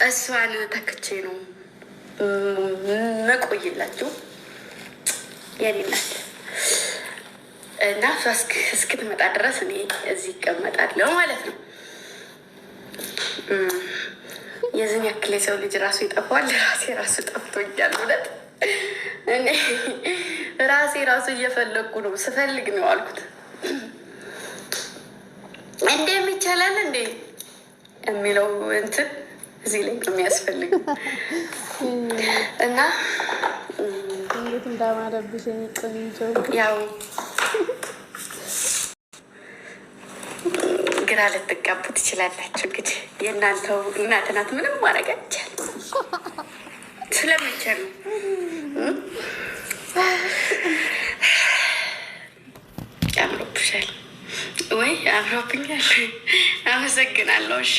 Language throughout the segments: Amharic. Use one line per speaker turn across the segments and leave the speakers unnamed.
እሷን ተክቼ ነው መቆይላችሁ የኔ ናት እና እሷ እስክትመጣ ድረስ እኔ እዚህ ይቀመጣለሁ ማለት ነው። የዝን ያክል የሰው ልጅ ራሱ ይጠፋዋል። ራሱ ጠፍቶኛል። እውነት እኔ ራሱ እየፈለግኩ ነው። ስፈልግ ነው አልኩት። እንዴም ይቻላል እንዴ የሚለው እንትን እዚህ ላይ ነው የሚያስፈልግ እና
እንዴት እንዳማረብሽ ቆንጆ።
ያው ግራ ልትጋቡ ትችላላችሁ። እንግዲህ የእናንተው እናት ናት። ምንም ማድረግ አይቻልም። ስለሚቻል ነው። አምሮብሻል ወይ? አምሮብኛል። አመሰግናለሁ። እሺ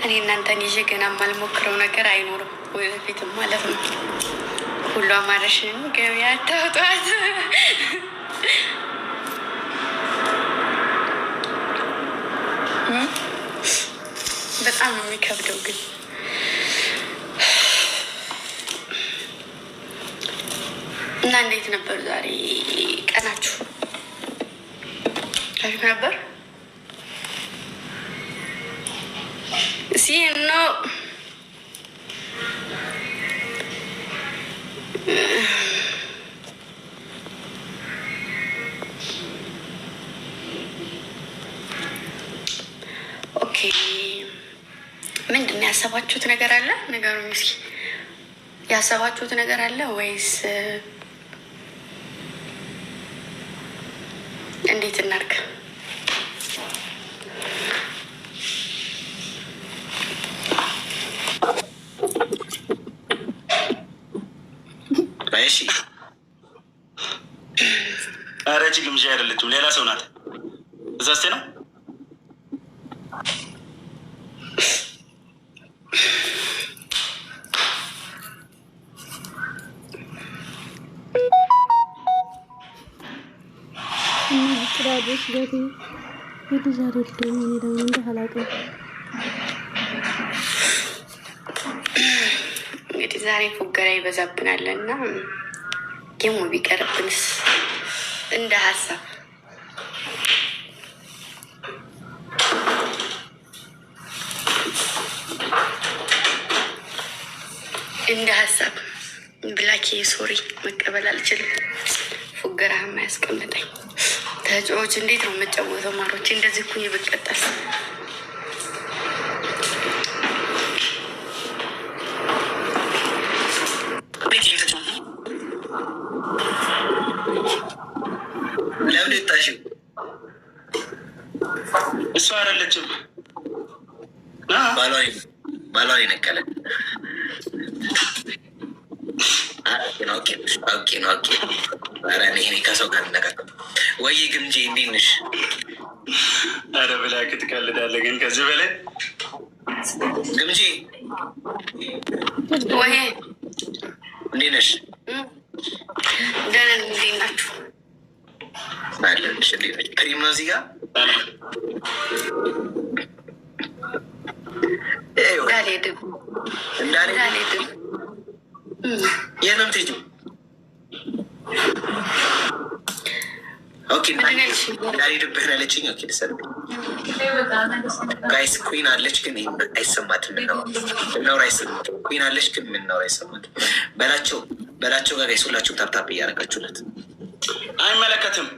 እኔ እናንተን ይዤ ገና የማልሞክረው ነገር አይኖርም ወደፊትም ማለት ነው። ሁሉ አማረሽን ገበያ ታውጧት። በጣም የሚከብደው ግን እና እንዴት ነበር ዛሬ ቀናችሁ? አሪፍ ነበር። ሲኖ ኦኬ። ምንድን ነው ያሰባችሁት ነገር አለ? ንገሩኝ እስኪ። ያሰባችሁት ነገር አለ ወይስ እንዴት እናድርግ?
እሺ ኧረ እጅ ግምዣ አይደለችም፣ ሌላ ሰው ናት። እዛ ስቴ ነው
ራዶች ቤት የዲዛሬ ደሞ ሄደው እንደ አላውቅም።
እንግዲህ ዛሬ ፉገራ ይበዛብናል እና ጌሙ ቢቀርብንስ እንደ ሀሳብ ብላኬ ሶሪ መቀበል አልችልም። ፉገራ የማያስቀምጠኝ ተጫዎች እንዴት ነው የምጫወተው? ማሮቼ እንደዚህ ኩኝ ብቀጣስ
ለምን ይጣሽው? እሷ አይደለችም ባሏ ይነቀለ ከሰው ጋር ነቀ ወይ ግምጄ እንዴት ነሽ? ኧረ ብላክ ትቀልዳለህ ግን ከዚህ በላይ ግምጄ
ወይ
እንዴት ነሽ?
ደህና ነኝ። እንዴት ናችሁ?
አለንሽ። እንዴት ነሽ? ክሪም ነው እዚህ ጋር
እንዳልሄድም
የለም ትሄጂው እንዳልሄድብህ አለችኝ። ጋይስ ኩዊን አለች ግን አይሰማትም። ምናወራ አይሰማትም። ኩዊን አለች ግን ምናወራ አይሰማትም። በላቸው ጋር ጋይስ ሁላችሁም ታፕታፕ እያደረጋችሁለት አይመለከትም።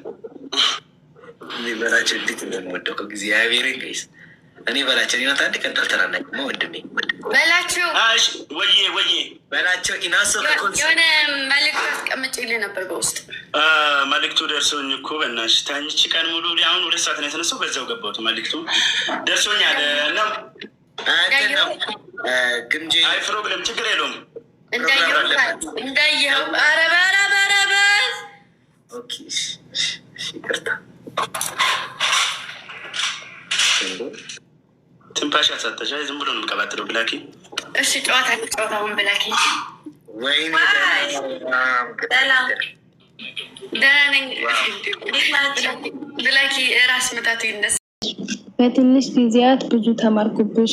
በላቸው እንዴት እንደምወደው ከእግዚአብሔርን ጋይስ እኔ በላቸው ሊመጣ አንድ ቀን ታልተናናቅማ ወንድሜ
በላቸው
ወዬ በላቸው ኢናሶ
የሆነ መልዕክት አስቀምጬልህ ነበር በውስጥ
መልዕክቱ ደርሶኝ እኮ በእናትሽ ታንቺ ቀን ሙሉ አሁን 2 ሰዓት ነው የተነሳው። በዛው ገባሁት መልዕክቱ ደርሶኛል ነው ግምጄ አይ ፕሮብለም ችግር የለውም
እንዳየኸው አረበረበረበ
ኦኬ ይቅርታ ትንፋሽ ያሳተሻ ዝም ብሎ ነው የምቀባጥለው። ብላኪ
እሺ ጨዋታውን ብላኪ
ወይኔ
ደህና ነኝ። ብላኪ ራስ ምታቱ ይነሳ።
በትንሽ ጊዜያት ብዙ ተማርኩብሽ።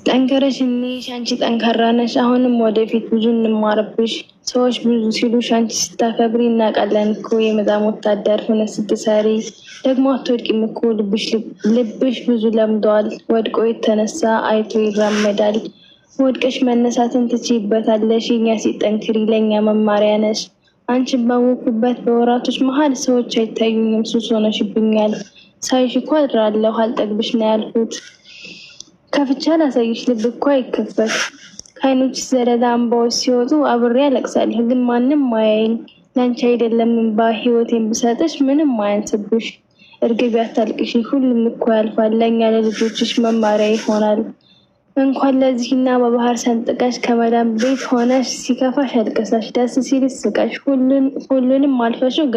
ጠንከረሽ እንይሽ፣ አንቺ ጠንካራ ነሽ። አሁንም ወደፊት ብዙ እንማርብሽ። ሰዎች ብዙ ሲሉሽ አንቺ ስታከብሪ እናውቃለን እኮ የመዳም ወታደር ሆነ ስትሰሪ። ደግሞ አትወድቂም እኮ ልብሽ ብዙ ለምዷል። ወድቆ የተነሳ አይቶ ይራመዳል። ወድቀሽ መነሳትን ትችይበታለሽ። የኛ ሲጠንክሪ ለእኛ መማሪያ ነሽ። አንቺን ባወኩበት በወራቶች መሀል ሰዎች አይታዩኝም፣ ሱስ ሆነሽብኛል። ሳይሽ እኮ አድራለሁ አልጠግብሽ ነው ያልኩት። ከፍቻ ላሳይሽ ልብ እኮ አይከፈት። ከአይኖች ዘለላ እንባዎች ሲወጡ አብሬ አለቅሳለሁ፣ ግን ማንም አያይኝ። ለአንቺ አይደለም እንባ ህይወቴን ብሰጥሽ ምንም አያንስብሽ። እርግቢ አታልቅሽ፣ ሁሉም እኮ ያልፋል። ለእኛ ለልጆችሽ መማሪያ ይሆናል። እንኳን ለዚህና በባህር ሰንጥቀሽ ከመዳም ቤት ሆነሽ ሲከፋሽ አልቀሳሽ፣ ደስ ሲልሽ ስቃሽ፣ ሁሉንም አልፈሽው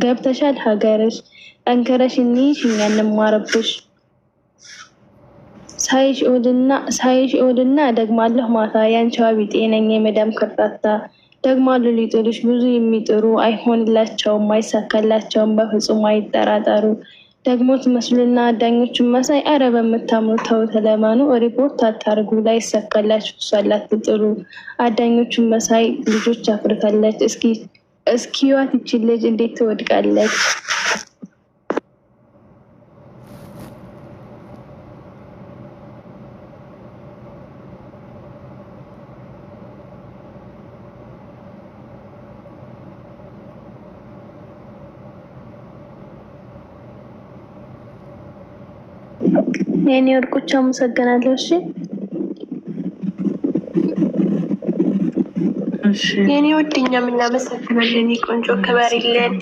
ገብተሻል ሀገርሽ። ጠንከረሽ እንይሽ እኛ እንማርብሽ። ሳይሽ እውልና ደግማለሁ ማታ፣ ያንቺዋ ቢጤ ነኝ የመዳም ከርታታ። ደግማሉ ሊጥሉሽ ብዙ የሚጥሩ፣ አይሆንላቸውም አይሳካላቸውም በፍጹም አይጠራጠሩ። ደግሞ ትመስሉና አዳኞቹን መሳይ፣ አረ በምታምኑ ተው ተለመኑ። ሪፖርት አታርጉ ላይሳካላችሁ እሷን ላትጥሉ። አዳኞቹን መሳይ ልጆች አፍርታለች። እስኪዋት ይችል ልጅ እንዴት ትወድቃለች? የኔ ወርቆች አመሰግናለሁ። እሺ የኔ ወድኛ ምን እናመሰግናለን። ቆንጆ ከበሪልን